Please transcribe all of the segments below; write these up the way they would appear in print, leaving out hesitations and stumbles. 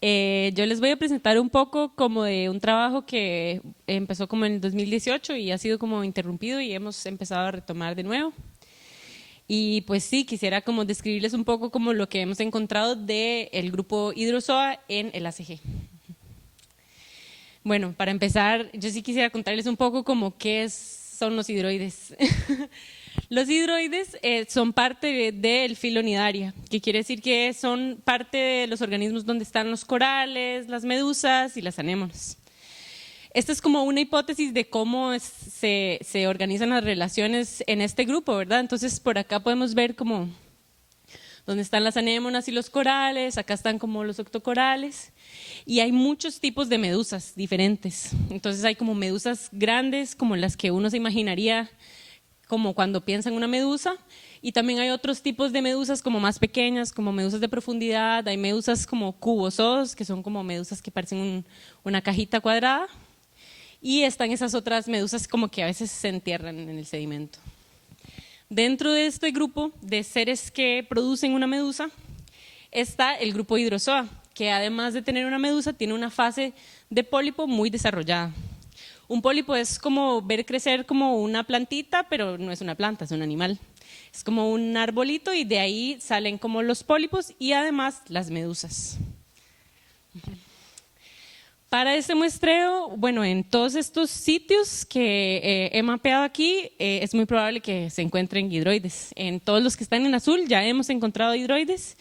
Yo les voy a presentar un poco como de un trabajo que empezó como en el 2018 y ha sido como interrumpido y hemos empezado a retomar de nuevo. Y pues sí, quisiera como describirles un poco como lo que hemos encontrado del grupo Hidrozoa en el ACG. Bueno, para empezar, yo sí quisiera contarles un poco como son los hidroides. Los hidroides son parte del filo Cnidaria, que quiere decir que son parte de los organismos donde están los corales, las medusas y las anémonas. Esta es como una hipótesis de cómo se organizan las relaciones en este grupo, ¿verdad? Entonces, por acá podemos ver como donde están las anémonas y los corales, acá están como los octocorales, y hay muchos tipos de medusas diferentes. Entonces hay como medusas grandes, como las que uno se imaginaría como cuando piensa en una medusa, y también hay otros tipos de medusas como más pequeñas, como medusas de profundidad, hay medusas como cubozoos, que son como medusas que parecen una cajita cuadrada, y están esas otras medusas como que a veces se entierran en el sedimento. Dentro de este grupo de seres que producen una medusa está el grupo Hidrozoa, que además de tener una medusa tiene una fase de pólipo muy desarrollada. Un pólipo es como ver crecer como una plantita, pero no es una planta, es un animal. Es como un arbolito y de ahí salen como los pólipos y además las medusas. Para este muestreo, bueno, en todos estos sitios que he mapeado aquí, es muy probable que se encuentren hidroides. En todos los que están en azul ya hemos encontrado hidroides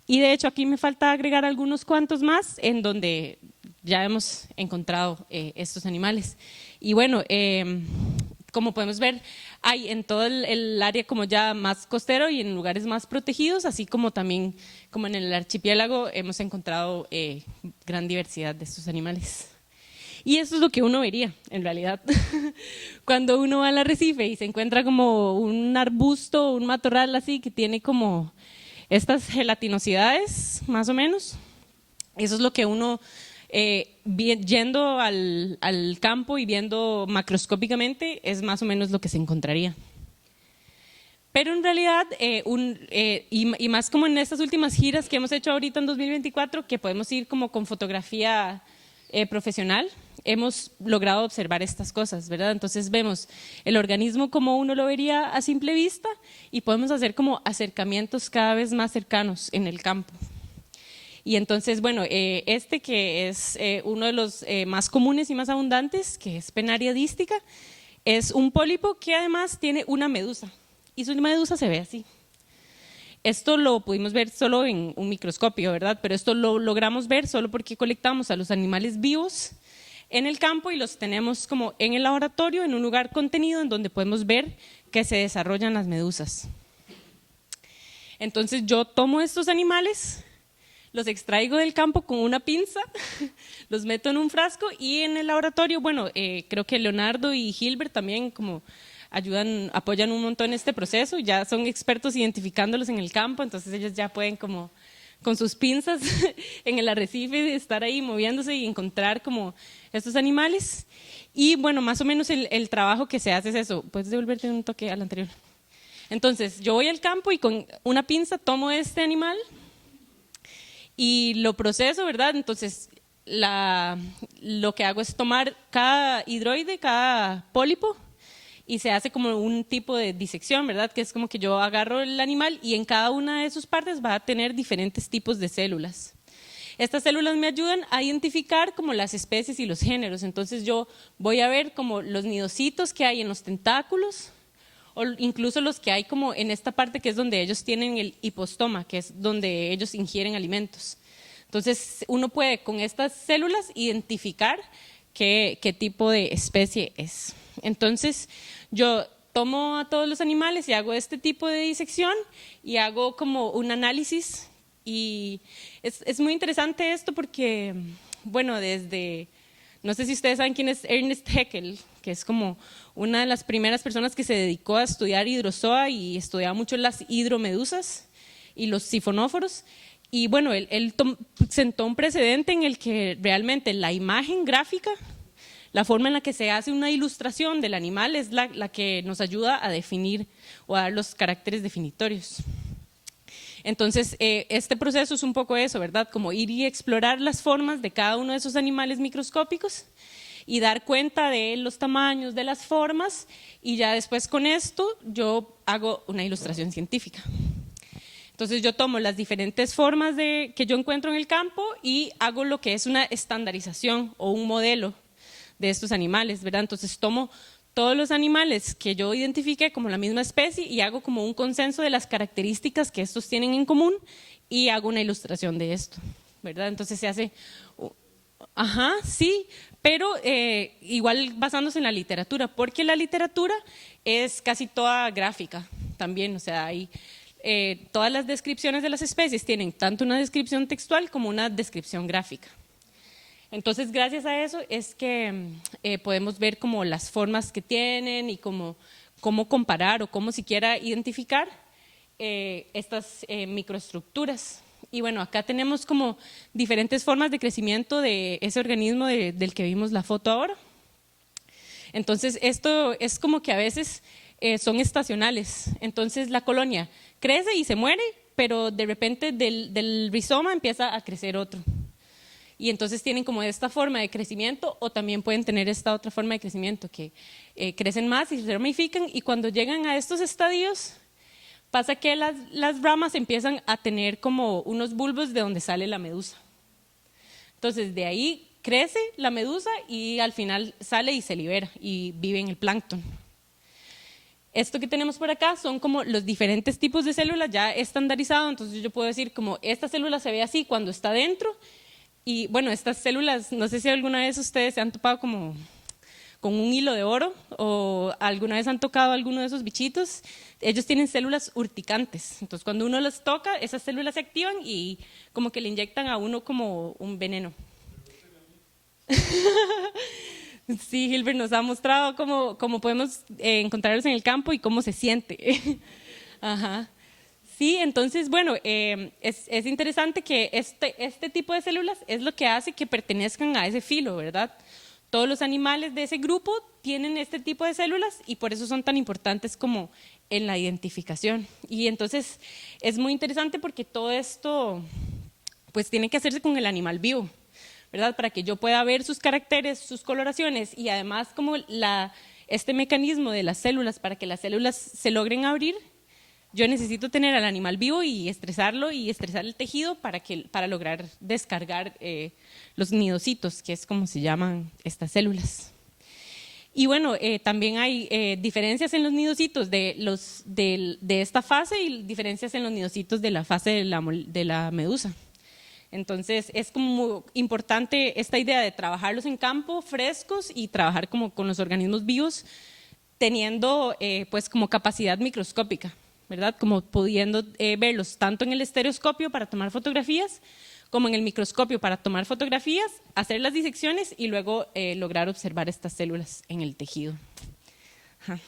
y de hecho aquí me falta agregar algunos cuantos más en donde ya hemos encontrado estos animales. Y bueno, como podemos ver, hay en todo el área como ya más costero y en lugares más protegidos, así como también como en el archipiélago hemos encontrado gran diversidad de estos animales. Y eso es lo que uno vería, en realidad. Cuando uno va al arrecife y se encuentra como un arbusto, un matorral así, que tiene como estas gelatinosidades, más o menos, eso es lo que uno yendo al campo y viendo macroscópicamente es más o menos lo que se encontraría. Pero en realidad, y más como en estas últimas giras que hemos hecho ahorita en 2024, que podemos ir como con fotografía profesional, hemos logrado observar estas cosas, ¿verdad? Entonces vemos el organismo como uno lo vería a simple vista y podemos hacer como acercamientos cada vez más cercanos en el campo. Y entonces, bueno, este que es uno de los más comunes y más abundantes, que es Penaria dística, es un pólipo que además tiene una medusa, y su medusa se ve así. Esto lo pudimos ver solo en un microscopio, ¿verdad? Pero esto lo logramos ver solo porque colectamos a los animales vivos en el campo y los tenemos como en el laboratorio, en un lugar contenido en donde podemos ver que se desarrollan las medusas. Entonces yo tomo estos animales, los extraigo del campo con una pinza, los meto en un frasco y en el laboratorio, bueno, creo que Leonardo y Gilbert también como apoyan un montón este proceso, ya son expertos identificándolos en el campo, entonces ellos ya pueden como con sus pinzas en el arrecife estar ahí moviéndose y encontrar como estos animales. Y bueno, más o menos el trabajo que se hace es eso. ¿Puedes devolverte un toque al anterior? Entonces yo voy al campo y con una pinza tomo este animal y lo proceso, ¿verdad? Entonces lo que hago es tomar cada hidroide, cada pólipo, y se hace como un tipo de disección, ¿verdad? Que es como que yo agarro el animal y en cada una de sus partes va a tener diferentes tipos de células. Estas células me ayudan a identificar como las especies y los géneros, entonces yo voy a ver como los nidocitos que hay en los tentáculos, o incluso los que hay como en esta parte que es donde ellos tienen el hipostoma, que es donde ellos ingieren alimentos. Entonces uno puede con estas células identificar qué tipo de especie es. Entonces yo tomo a todos los animales y hago este tipo de disección y hago como un análisis y es muy interesante esto porque, bueno, no sé si ustedes saben quién es Ernest Haeckel, que es como una de las primeras personas que se dedicó a estudiar hidrozoa y estudiaba mucho las hidromedusas y los sifonóforos. Y bueno, él sentó un precedente en el que realmente la imagen gráfica, la forma en la que se hace una ilustración del animal es la que nos ayuda a definir o a dar los caracteres definitorios. Entonces, este proceso es un poco eso, ¿verdad? Como ir y explorar las formas de cada uno de esos animales microscópicos y dar cuenta de los tamaños, de las formas, y ya después con esto yo hago una ilustración científica. Entonces yo tomo las diferentes formas que yo encuentro en el campo y hago lo que es una estandarización o un modelo de estos animales, ¿verdad? Entonces tomo todos los animales que yo identifiqué como la misma especie y hago como un consenso de las características que estos tienen en común y hago una ilustración de esto, ¿verdad? Entonces se hace, ajá, sí, pero igual basándose en la literatura, porque la literatura es casi toda gráfica también, o sea, hay todas las descripciones de las especies tienen tanto una descripción textual como una descripción gráfica. Entonces, gracias a eso es que podemos ver como las formas que tienen y cómo comparar o cómo siquiera identificar estas microestructuras. Y bueno, acá tenemos como diferentes formas de crecimiento de ese organismo del que vimos la foto ahora. Entonces, esto es como que a veces son estacionales. Entonces, la colonia crece y se muere, pero de repente del rizoma empieza a crecer otro. Y entonces tienen como esta forma de crecimiento o también pueden tener esta otra forma de crecimiento que crecen más y se ramifican y cuando llegan a estos estadios pasa que las ramas empiezan a tener como unos bulbos de donde sale la medusa. Entonces de ahí crece la medusa y al final sale y se libera y vive en el plancton. Esto que tenemos por acá son como los diferentes tipos de células ya estandarizados, entonces yo puedo decir como esta célula se ve así cuando está dentro. Y bueno, estas células, no sé si alguna vez ustedes se han topado como con un hilo de oro o alguna vez han tocado alguno de esos bichitos. Ellos tienen células urticantes, entonces cuando uno los toca, esas células se activan y como que le inyectan a uno como un veneno. Sí, Gilbert nos ha mostrado cómo podemos encontrarlos en el campo y cómo se siente. Ajá. Sí, entonces, bueno, es interesante que este tipo de células es lo que hace que pertenezcan a ese filo, ¿verdad? Todos los animales de ese grupo tienen este tipo de células y por eso son tan importantes como en la identificación. Y entonces es muy interesante porque todo esto pues tiene que hacerse con el animal vivo, ¿verdad? Para que yo pueda ver sus caracteres, sus coloraciones y además como este mecanismo de las células para que las células se logren abrir. Yo necesito tener al animal vivo y estresarlo y estresar el tejido para lograr descargar los nidocitos, que es como se llaman estas células. Y bueno, también hay diferencias en los nidocitos de esta fase y diferencias en los nidocitos de la fase de la medusa. Entonces es como importante esta idea de trabajarlos en campo frescos y trabajar como con los organismos vivos teniendo pues como capacidad microscópica, ¿verdad? Como pudiendo verlos tanto en el estereoscopio para tomar fotografías como en el microscopio para tomar fotografías, hacer las disecciones y luego lograr observar estas células en el tejido. Ajá.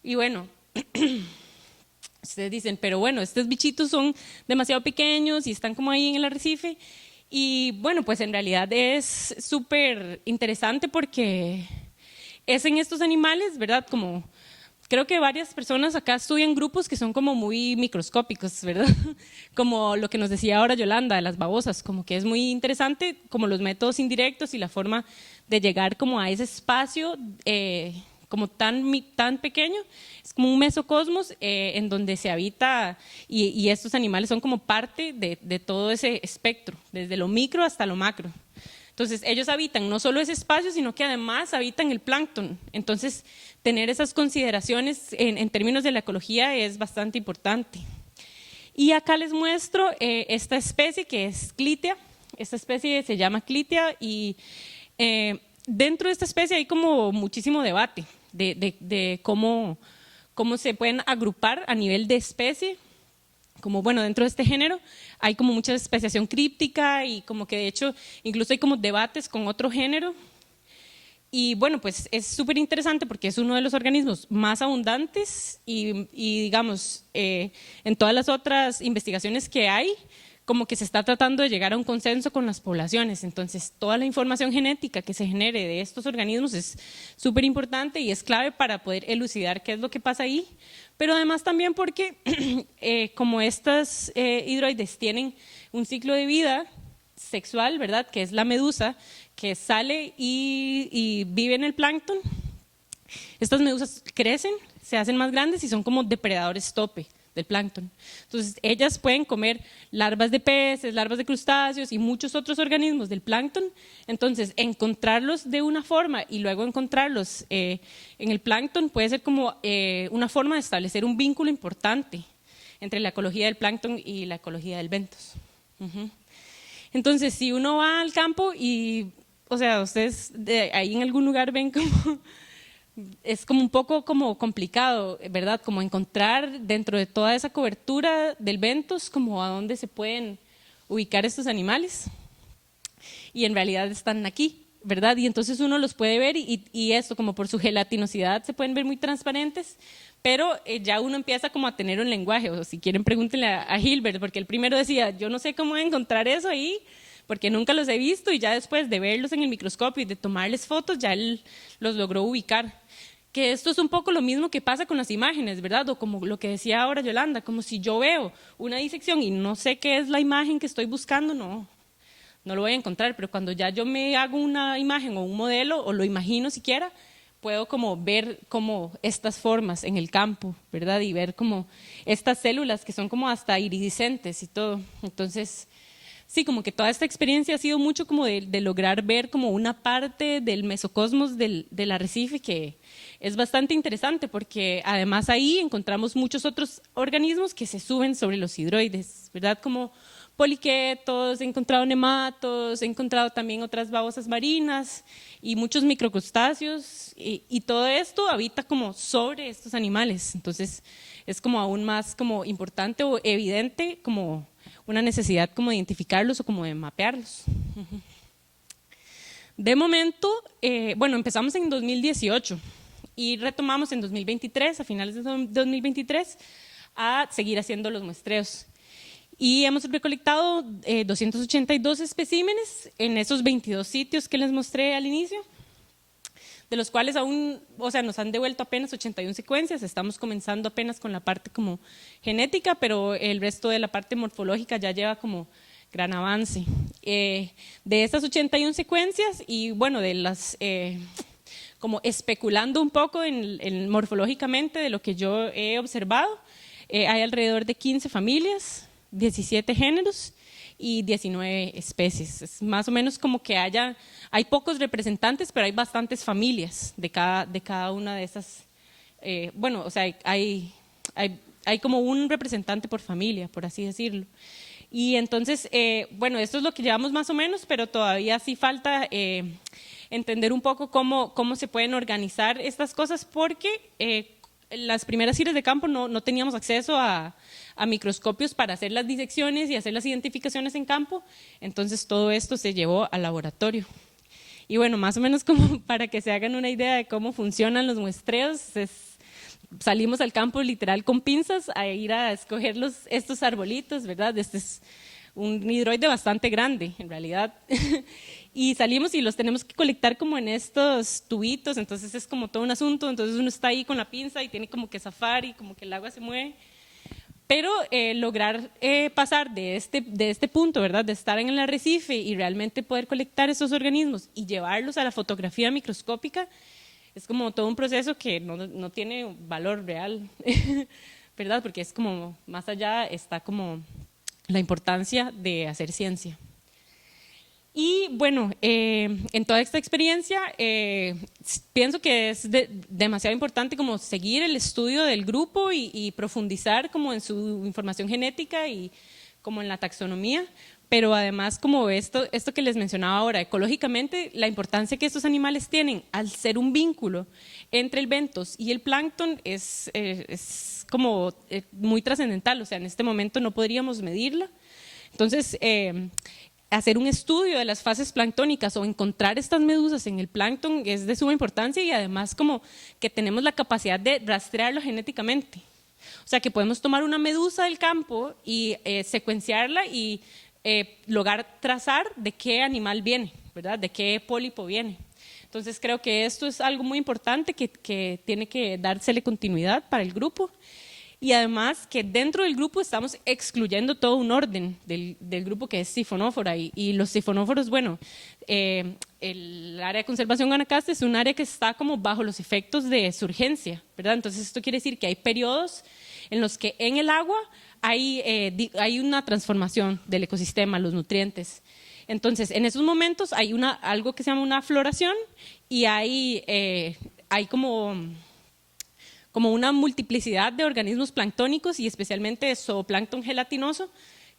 Y bueno, ustedes dicen, pero bueno, estos bichitos son demasiado pequeños y están como ahí en el arrecife. Y bueno, pues en realidad es súper interesante porque es en estos animales, ¿verdad? Como creo que varias personas acá estudian grupos que son como muy microscópicos, ¿verdad? Como lo que nos decía ahora Yolanda, de las babosas, como que es muy interesante como los métodos indirectos y la forma de llegar como a ese espacio como tan pequeño, es como un mesocosmos en donde se habita y estos animales son como parte de todo ese espectro, desde lo micro hasta lo macro. Entonces, ellos habitan no solo ese espacio, sino que además habitan el plancton. Entonces, tener esas consideraciones en términos de la ecología es bastante importante. Y acá les muestro esta especie que es Clitea. Esta especie se llama Clitea y dentro de esta especie hay como muchísimo debate de cómo se pueden agrupar a nivel de especie. Como bueno, dentro de este género hay como mucha especiación críptica y como que de hecho incluso hay como debates con otro género. Y bueno, pues es súper interesante porque es uno de los organismos más abundantes y digamos, en todas las otras investigaciones que hay, como que se está tratando de llegar a un consenso con las poblaciones. Entonces, toda la información genética que se genere de estos organismos es súper importante y es clave para poder elucidar qué es lo que pasa ahí, pero además también porque como estas hidroides tienen un ciclo de vida sexual, ¿verdad?, que es la medusa, que sale y vive en el plancton, estas medusas crecen, se hacen más grandes y son como depredadores tope del plancton. Entonces, ellas pueden comer larvas de peces, larvas de crustáceos y muchos otros organismos del plancton. Entonces, encontrarlos de una forma y luego encontrarlos en el plancton puede ser como una forma de establecer un vínculo importante entre la ecología del plancton y la ecología del bentos. Entonces, si uno va al campo y, o sea, ustedes ahí en algún lugar ven como es como un poco como complicado, ¿verdad? Como encontrar dentro de toda esa cobertura del bentos como a dónde se pueden ubicar estos animales y en realidad están aquí, ¿verdad? Y entonces uno los puede ver y esto como por su gelatinosidad se pueden ver muy transparentes, pero ya uno empieza como a tener un lenguaje, o si quieren pregúntenle a Hilbert, porque el primero decía, yo no sé cómo encontrar eso ahí, porque nunca los he visto y ya después de verlos en el microscopio y de tomarles fotos ya él los logró ubicar. Que esto es un poco lo mismo que pasa con las imágenes, ¿verdad? O como lo que decía ahora Yolanda, como si yo veo una disección y no sé qué es la imagen que estoy buscando, no lo voy a encontrar, pero cuando ya yo me hago una imagen o un modelo o lo imagino siquiera, puedo como ver como estas formas en el campo, ¿verdad? Y ver como estas células que son como hasta iridiscentes y todo. Entonces, sí, como que toda esta experiencia ha sido mucho como de lograr ver como una parte del mesocosmos del arrecife que es bastante interesante porque además ahí encontramos muchos otros organismos que se suben sobre los hidroides, ¿verdad? Como poliquetos, he encontrado nematos, he encontrado también otras babosas marinas y muchos microcrustáceos y todo esto habita como sobre estos animales. Entonces es como aún más como importante o evidente como una necesidad como de identificarlos o como de mapearlos. De momento, bueno, empezamos en 2018 y retomamos en 2023, a finales de 2023, a seguir haciendo los muestreos. Y hemos recolectado 282 especímenes en esos 22 sitios que les mostré al inicio, de los cuales aún, o sea, nos han devuelto apenas 81 secuencias, estamos comenzando apenas con la parte como genética, pero el resto de la parte morfológica ya lleva como gran avance. De estas 81 secuencias y bueno, de las, como especulando un poco morfológicamente de lo que yo he observado, hay alrededor de 15 familias, 17 géneros y 19 especies. Es más o menos como que hay pocos representantes, pero hay bastantes familias de cada una de esas. Bueno, o sea, hay como un representante por familia, por así decirlo. Y entonces, bueno, esto es lo que llevamos más o menos, pero todavía sí falta entender un poco cómo se pueden organizar estas cosas, porque las primeras series de campo no teníamos acceso a microscopios para hacer las disecciones y hacer las identificaciones en campo, entonces todo esto se llevó al laboratorio. Y bueno, más o menos como para que se hagan una idea de cómo funcionan los muestreos, salimos al campo literal con pinzas a ir a escoger estos arbolitos, ¿verdad? Este es un hidroide bastante grande, en realidad. Y salimos y los tenemos que colectar como en estos tubitos, entonces es como todo un asunto, entonces uno está ahí con la pinza y tiene como que zafar y como que el agua se mueve. Pero lograr pasar de este punto, ¿verdad? De estar en el arrecife y realmente poder colectar esos organismos y llevarlos a la fotografía microscópica es como todo un proceso que no tiene valor real, ¿verdad? Porque es como más allá está como la importancia de hacer ciencia. Y bueno, en toda esta experiencia pienso que es demasiado importante como seguir el estudio del grupo y profundizar como en su información genética y como en la taxonomía, pero además como esto que les mencionaba ahora, ecológicamente la importancia que estos animales tienen al ser un vínculo entre el bentos y el plancton es como muy trascendental, o sea, en este momento no podríamos medirla. Entonces, hacer un estudio de las fases planctónicas o encontrar estas medusas en el plancton es de suma importancia y además como que tenemos la capacidad de rastrearlo genéticamente. O sea que podemos tomar una medusa del campo y secuenciarla y lograr trazar de qué animal viene, ¿verdad? De qué pólipo viene. Entonces creo que esto es algo muy importante que tiene que dársele continuidad para el grupo. Y además que dentro del grupo estamos excluyendo todo un orden del grupo que es sifonófora. Y los sifonóforos, bueno, el área de conservación Guanacaste es un área que está como bajo los efectos de surgencia, ¿verdad? Entonces esto quiere decir que hay periodos en los que en el agua hay una transformación del ecosistema, los nutrientes. Entonces, en esos momentos hay algo que se llama una floración y hay como una multiplicidad de organismos planctónicos y especialmente zooplancton gelatinoso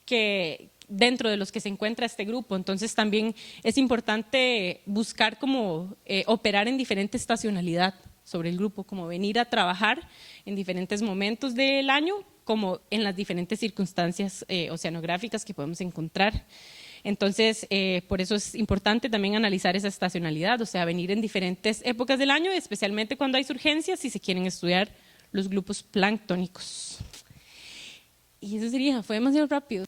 que dentro de los que se encuentra este grupo. Entonces también es importante buscar cómo operar en diferente estacionalidad sobre el grupo, como venir a trabajar en diferentes momentos del año, como en las diferentes circunstancias oceanográficas que podemos encontrar. Entonces, por eso es importante también analizar esa estacionalidad, o sea, venir en diferentes épocas del año, especialmente cuando hay surgencias y se quieren estudiar los grupos planctónicos. Y eso fue demasiado rápido.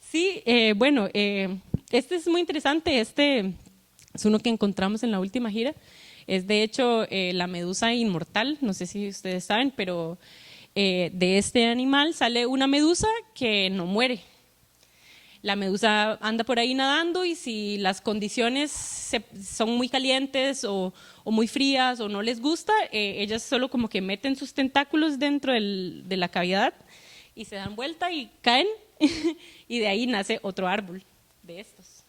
Sí, bueno, este es muy interesante, este es uno que encontramos en la última gira, es de hecho la medusa inmortal, no sé si ustedes saben, pero de este animal sale una medusa que no muere. La medusa anda por ahí nadando y si las condiciones son muy calientes o muy frías o no les gusta, ellas solo como que meten sus tentáculos dentro de la cavidad y se dan vuelta y caen y de ahí nace otro árbol de estos.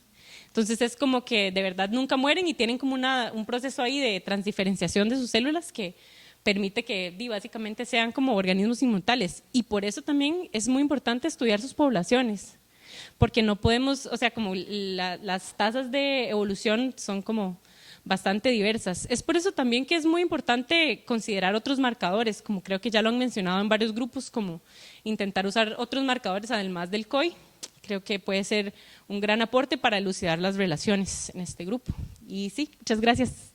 Entonces es como que de verdad nunca mueren y tienen como un proceso ahí de transdiferenciación de sus células que permite que básicamente sean como organismos inmortales. Y por eso también es muy importante estudiar sus poblaciones. Porque no podemos, o sea, como las tasas de evolución son como bastante diversas. Es por eso también que es muy importante considerar otros marcadores, como creo que ya lo han mencionado en varios grupos, como intentar usar otros marcadores además del COI. Creo que puede ser un gran aporte para elucidar las relaciones en este grupo. Y sí, muchas gracias.